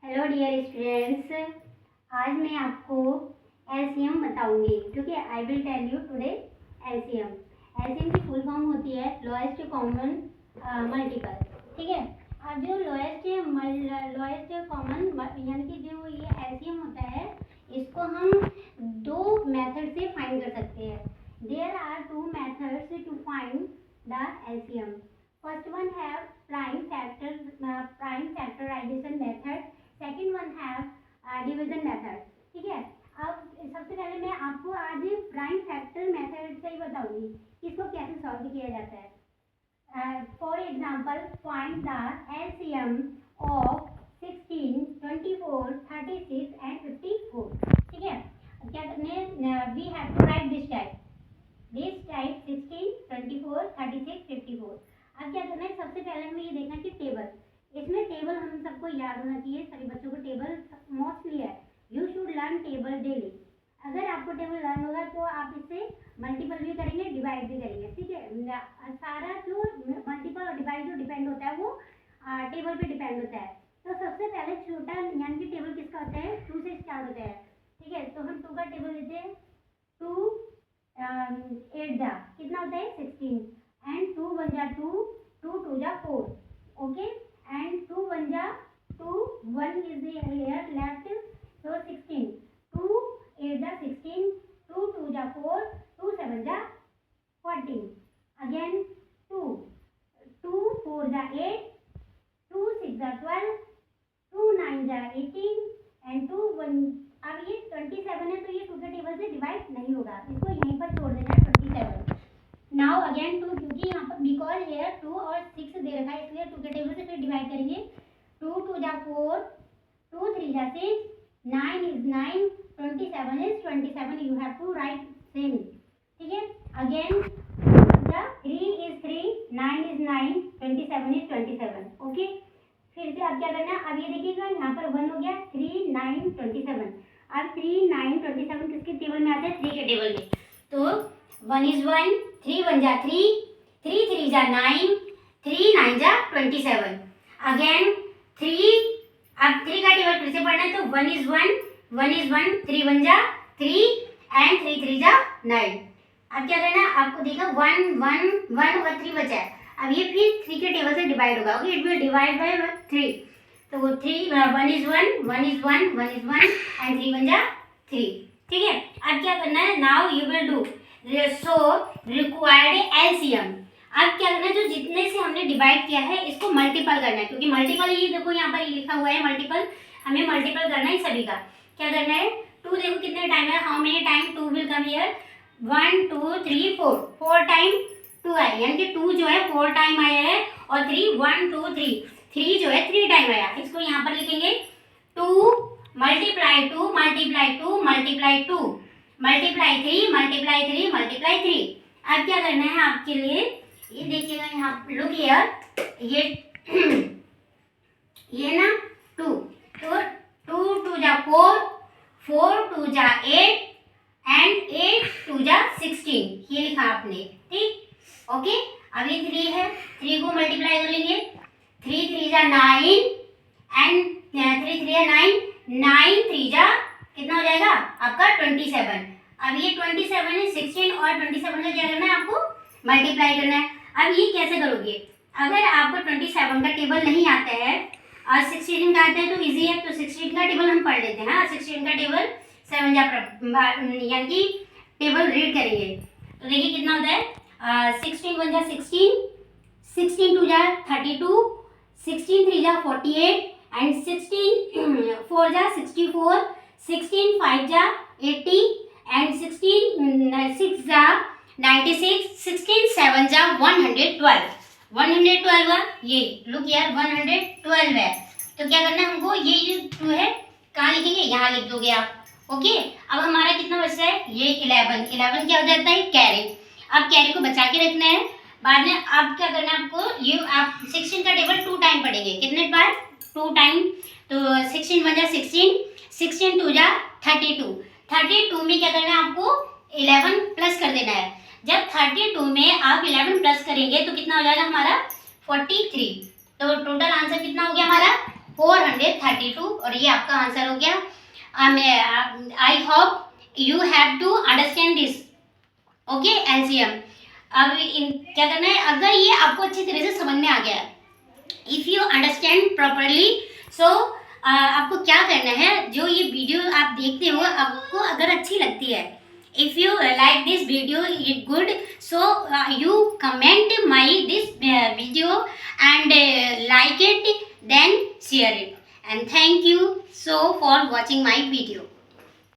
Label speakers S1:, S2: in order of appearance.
S1: Hello dear students, आज मैं आपको एलसीएम बताऊंगी। ठीक है, I will tell you today LCM. LCM की फुल फॉर्म होती है लोएस्ट कॉमन मल्टीपल। ठीक है, अब जो लोएस्ट कॉमन यानी कि जो ये एलसीएम होता है, इसको हम दो मेथड से फाइंड कर सकते हैं। There are two methods to find the LCM. First one है prime factorization method, second one है डिवीजन मेथड। ठीक है, अब सबसे पहले मैं आपको आज प्राइम फैक्टर मेथड से ही बताऊंगी कि इसको कैसे सॉल्व किया जाता है। For example, find the LCM of 16, 24, 36 and 54। ठीक है, क्या करने, we have to write this type 16, 24, 36, 54। अब क्या करना है, सबसे पहले हमें ये देखना है कि टेबल, इसमें टेबल हम सबको याद होना चाहिए। सभी बच्चों को टेबल मोस्टली है, you should learn table daily. अगर आपको टेबल लर्न होगा तो आप इससे मल्टीपल भी करेंगे, डिवाइड भी करेंगे। ठीक है, सारा जो मल्टीपल और डिवाइड जो डिपेंड होता है वो टेबल पे डिपेंड होता है। तो सबसे पहले छोटा यानी कि टेबल किसका होता है, 2 से स्टार्ट होता है। ठीक है, तो हम 2 का टेबल लेते हैं। 2 8 जा कितना होता है 16, एंड 2 1 जा 2, 2 2 जा 4। Okay, and 2 1 ja 2, 1 is the here left, so 16, 2 8 ja 16, 2 2 ja 4, 2 7 ja 14, again 2 2 4 ja 8, 2 6 ja 12, 2 9 ja 18 and 2 1। अब ये 27 है तो ये 2 के टेबल से डिवाइड नहीं होगा, इसको यहीं पर छोड़ देना 27। नाउ अगेन 2, क्योंकि यहाँ पर बिकॉज हेयर 2 और 6 दे रखा है इसलिए 2 के टेबल से फिर डिवाइड करेंगे। 2 2 जा 4, 2 3 जा 6, 9 is 9, 27 is 27, you have to write same। ठीक है, again 3 is 3, 9 is 9, 27 is 27। Okay, फिर से अब क्या करना है, अब ये देखिएगा यहाँ पर 1 हो गया, 3 9 27। अब 3 9 27 किसके टेबल में आते हैं, 3 के टेबल में। तो 1 is 1, 3 1 जा 3, 3 3 जा 9, 3 9 जा 27। अगेन 3, अब 3 का टेबल फिर से पढ़ना है तो 1 is 1, 1 is 1, 3 1 जा 3 एंड 3 3 जा 9। अब क्या करना है, आपको देखा 1 1 1 और 3 बचा है। अब ये फिर 3 के टेबल से डिवाइड होगा। Okay, it will divide by 3, तो वो 3 1 is 1, 1 is 1, 1 is 1 एंड 3 1 जा 3। ठीक है, अब क्या करना है, now you will do so required LCM. अब क्या करना है, जो जितने से हमने डिवाइड किया है इसको मल्टीपल करना है, क्योंकि मल्टीपल ये देखो यहाँ पर ये लिखा हुआ है मल्टीपल, हमें मल्टीपल करना है सभी का। क्या करना है, 2 देखो कितने टाइम है, how many time 2 will come here, 1 2 3 4, 4 time 2 आया, यानी कि 2 जो है 4 टाइम आया है और 3 1 2 3, 3 जो है 3 टाइम आया। इसको यहाँ पर लिखेंगे 2 multiply 2 multiply 2 multiply 2 multiply 3 multiply 3 multiply 3। अब क्या करना है आपके लिए, ये देखिएगा यहाँ लुक हियर, ये ना 2, तो 2 2 जा 4, 4 2 जा 8 एंड 8 2 जा 16, ये लिखा आपने। ठीक, ओके, अब ये 3 है, 3 को मल्टीप्लाई कर लेंगे, 3 3 जा 9 एंड 3 3 जा 9, 9 3 जा कितना हो जाएगा आपका 27। अब ये 27 है, 16 और 27 का क्या करना है आपको मल्टीप्लाई करना है। अब ये कैसे करोगे, अगर आपको 27 का टेबल नहीं आता है और 16 का आता है तो इजी है, तो 16 का टेबल हम पढ़ लेते हैं। 16 का टेबल 7 यानी कि टेबल रीड करेंगे तो देखिए कितना होता है, 16 1 जा 16, 16 2 जा 32, 16 3 जा 48 एंड 16 4 जा 64, 16 5 जा 80 एंड 16 6 जा 96, 16 7 जा 112, 112 हुआ। ये लुक यार 112 है, तो क्या करना है हमको, ये जो 2 है कहाँ लिखेंगे, यहाँ लिख दोगे आप। ओके, अब हमारा कितना बचता है, ये 11 क्या हो जाता है, कैरी। अब कैरी को बचा के रखना है, बाद में अब क्या करना है आपको, ये आप 16 का टेबल 2 टाइम पढ़ेंगे, कितने बार 2 टाइम, तो 16 1 जा 16, 16 2 जा 32, 32 में क्या करना है आपको 11 प्लस कर देना है। जब 32 में आप 11 प्लस करेंगे तो कितना हो जाएगा हमारा 43। तो टोटल आंसर कितना हो गया हमारा 432 और ये आपका आंसर हो गया। I hope you have to understand this, okay LCM. अब क्या करना है, अगर ये आपको अच्छी तरह से समझ में आ गया, इफ यू अंडरस्टैंड प्रॉपरली, सो आपको क्या करना है, जो ये वीडियो आप देखते हो आपको अगर अच्छी लगती है, if you like this video it good, so you comment my this video and like it, then share it, and thank you so for watching my video.